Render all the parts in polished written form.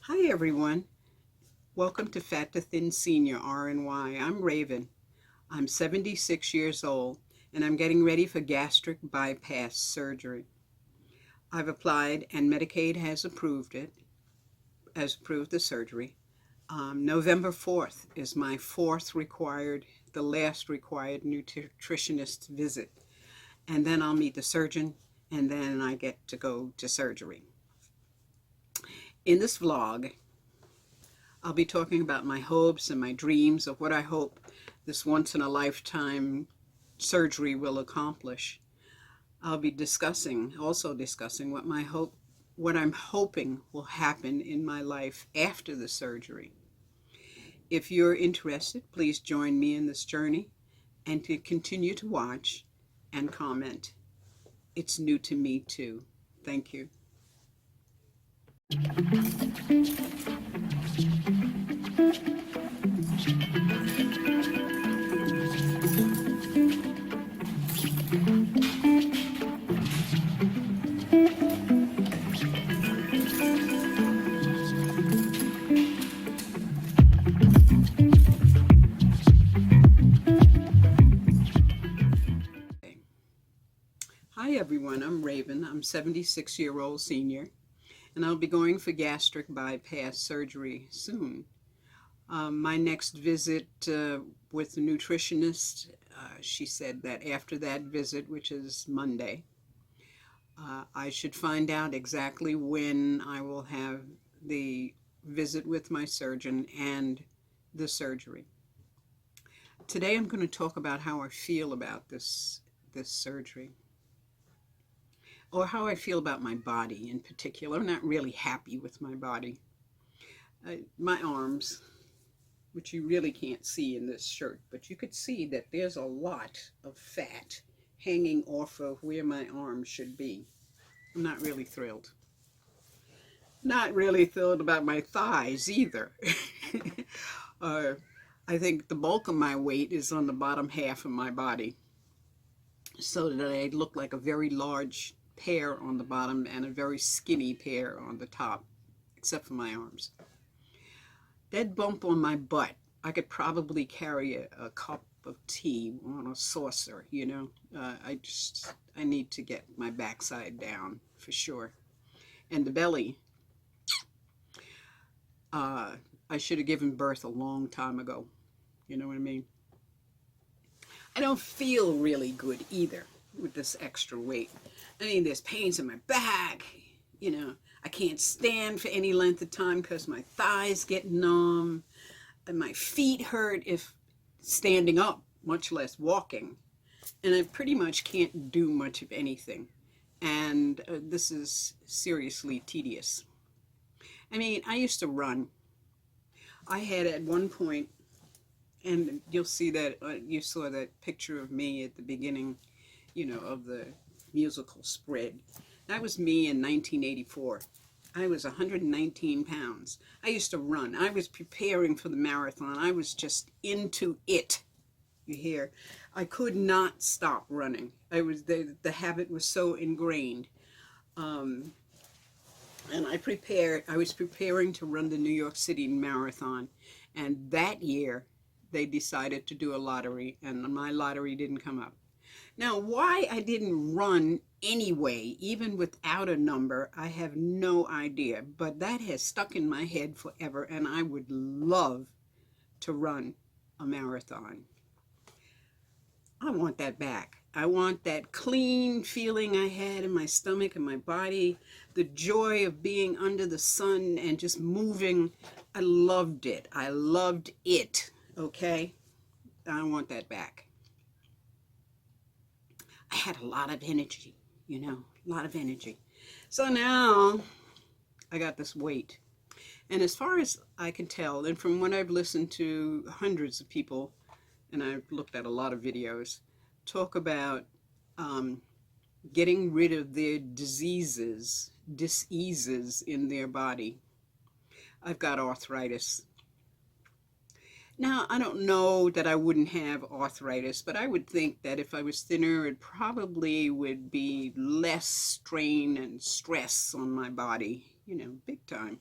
Hi everyone, welcome to Fat to Thin Senior RNY. I'm Raven. I'm 76 years old and I'm getting ready for gastric bypass surgery. I've applied and Medicaid has approved the surgery. November 4th is my the last required nutritionist visit. And then I'll meet the surgeon and then I get to go to surgery. In this vlog, I'll be talking about my hopes and my dreams of what I hope this once-in-a-lifetime surgery will accomplish. I'll be also discussing what I'm hoping will happen in my life after the surgery. If you're interested, please join me in this journey and to continue to watch and comment. It's new to me too. Thank you. Hi everyone, I'm Raven. I'm 76-year-old senior and I'll be going for gastric bypass surgery soon. My next visit with the nutritionist, she said that after that visit, which is Monday, I should find out exactly when I will have the visit with my surgeon and the surgery. Today I'm going to talk about how I feel about this surgery, or how I feel about my body in particular. I'm not really happy with my body. My arms, which you really can't see in this shirt, but you could see that there's a lot of fat hanging off of where my arms should be. I'm not really thrilled. Not really thrilled about my thighs either. I think the bulk of my weight is on the bottom half of my body, so that I look like a very large pear on the bottom and a very skinny pear on the top, except for my arms. That bump on my butt, I could probably carry a cup of tea on a saucer, you know. I need to get my backside down for sure. And the belly, I should have given birth a long time ago. You know what I mean? I don't feel really good either with this extra weight. I mean, there's pains in my back, you know. I can't stand for any length of time because my thighs get numb and my feet hurt if standing up, much less walking. And I pretty much can't do much of anything. And this is seriously tedious. I mean, I used to run. I had at one point, and you'll see that, you saw that picture of me at the beginning, you know, of the musical spread. That was me in 1984. I was 119 pounds. I used to run. I was preparing for the marathon. I was just into it. You hear? I could not stop running. The habit was so ingrained. And I was preparing to run the New York City Marathon. And that year, they decided to do a lottery, and my lottery didn't come up. Now, why I didn't run anyway, even without a number, I have no idea. But that has stuck in my head forever, and I would love to run a marathon. I want that back. I want that clean feeling I had in my stomach and my body, the joy of being under the sun and just moving. I loved it. I loved it, okay? I want that back. I had a lot of energy, you know, a lot of energy. So now I got this weight. And as far as I can tell, and from what I've listened to hundreds of people, and I've looked at a lot of videos, talk about getting rid of their diseases in their body. I've got arthritis. Now, I don't know that I wouldn't have arthritis, but I would think that if I was thinner, it probably would be less strain and stress on my body, you know, big time.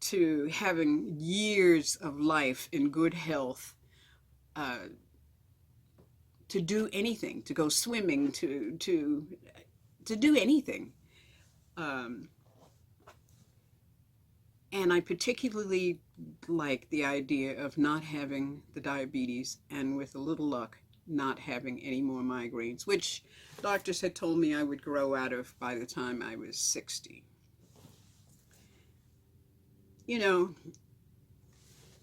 to having years of life in good health, to do anything, to go swimming, to do anything. And I particularly like the idea of not having the diabetes, and with a little luck, not having any more migraines, which doctors had told me I would grow out of by the time I was 60. You know,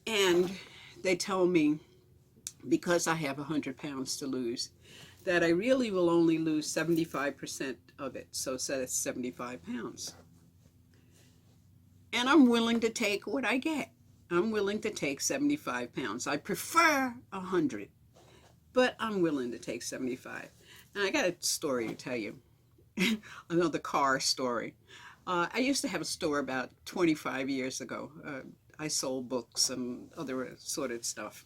and they tell me, because I have 100 pounds to lose, that I really will only lose 75% of it. So that's 75 pounds. And I'm willing to take what I get. I'm willing to take 75 pounds. I prefer 100, but I'm willing to take 75. And I got a story to tell you. Another car story. I used to have a store about 25 years ago. I sold books and other assorted stuff.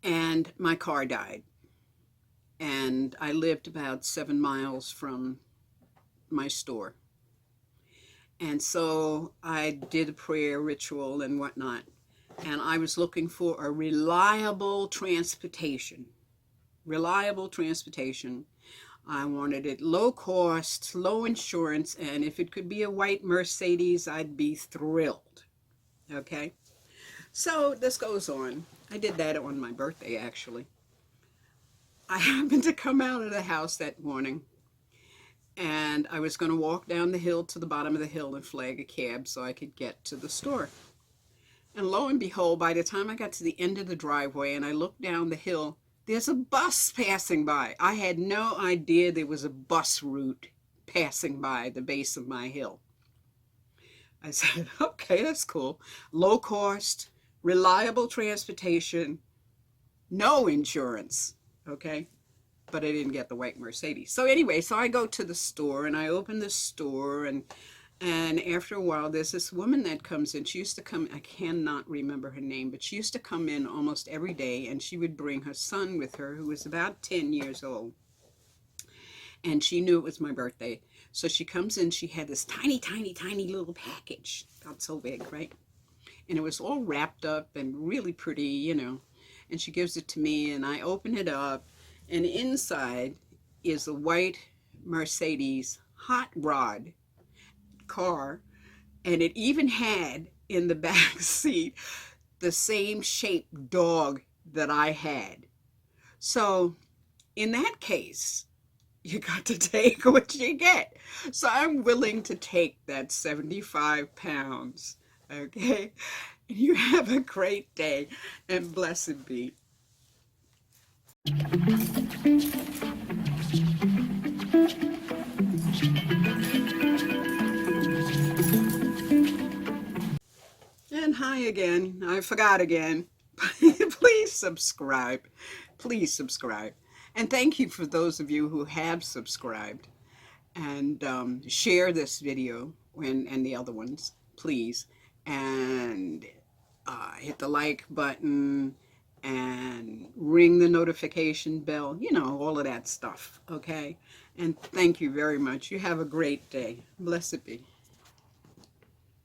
And my car died. And I lived about 7 miles from my store. And so I did a prayer ritual and whatnot. And I was looking for a reliable transportation. Reliable transportation. I wanted it low cost, low insurance, and if it could be a white Mercedes, I'd be thrilled. Okay? So this goes on. I did that on my birthday, actually. I happened to come out of the house that morning, and I was going to walk down the hill to the bottom of the hill and flag a cab so I could get to the store. And lo and behold, by the time I got to the end of the driveway and I looked down the hill, there's a bus passing by. I had no idea there was a bus route passing by the base of my hill. I said, okay, that's cool. Low cost, reliable transportation, no insurance, okay? But I didn't get the white Mercedes. So anyway, so I go to the store and I open the store, and after a while there's this woman that comes in. She used to come, I cannot remember her name, but she used to come in almost every day, and she would bring her son with her, who was about 10 years old. And she knew it was my birthday. So she comes in, she had this tiny, tiny, tiny little package, about so big, right? And it was all wrapped up and really pretty, you know. And she gives it to me, and I open it up, and inside is a white Mercedes hot rod car, and it even had in the back seat the same shaped dog that I had. So in that case, you got to take what you get. So I'm willing to take that 75 pounds, okay? You have a great day, and blessed be. And hi again. I forgot again. Please subscribe. Please subscribe. And thank you for those of you who have subscribed. And share this video and the other ones, please. And hit the like button and ring the notification bell. You know, all of that stuff, okay? And thank you very much. You have a great day. Blessed be.